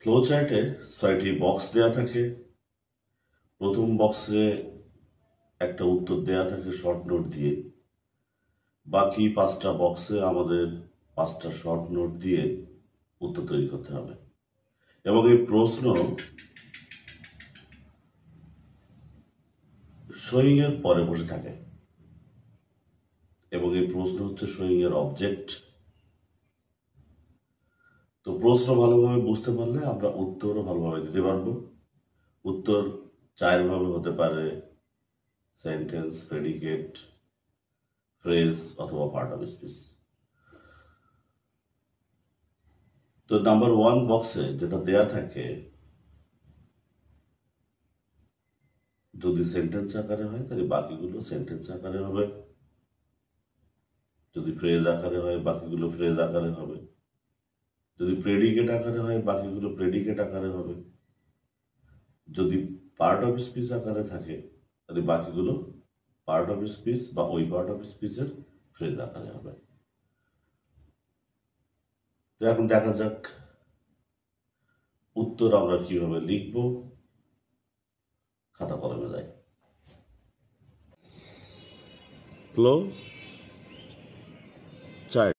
Flow চার্টে ৬টি box দেয়া থাকে। প্রথম বক্সে একটা উত্তর দেয়া থাকে শর্ট নোট দিয়ে। বাকি ৫টা বক্সে আমাদের ৫টা শর্ট নোট দিয়ে উত্তর তৈরি করতে হবে। এবং এই প্রশ্ন শোয়িং এর পরে বসে থাকে এবং এই প্রশ্ন হচ্ছে শোয়িং এর অবজেক্ট। তো প্রশ্ন ভালোভাবে বুঝতে পারলে আমরা উত্তরও ভালোভাবে দিতে পারবো। উত্তর ৪ ভাবে হতে পারে: সেন্টেন্স, প্রেডিকেট, ফ্রেজ অথবা পার্ট অফ স্পিচ। তো নাম্বার 1 বক্সে যেটা দেয়া থাকে, যদি সেন্টেন্স আকারে হয় তাহলে বাকিগুলো সেন্টেন্স আকারে হবে, যদি ফ্রেজ আকারে হয় বাকিগুলো ফ্রেজ আকারে হবে, যদি প্রেডিকেট আকারে হয় বাকিগুলো প্রেডিকেট আকারে হবে, যদি পার্ট অফ স্পিচ আকারে থাকে তাহলে বাকিগুলো পার্ট অফ স্পিচ বা ওই পার্ট অফ স্পিচের ফ্রেজ আকারে হবে। তো এখন দেখা যাক উত্তর আমরা কিভাবে লিখব। খাতা কলমে যাই। Flow chart.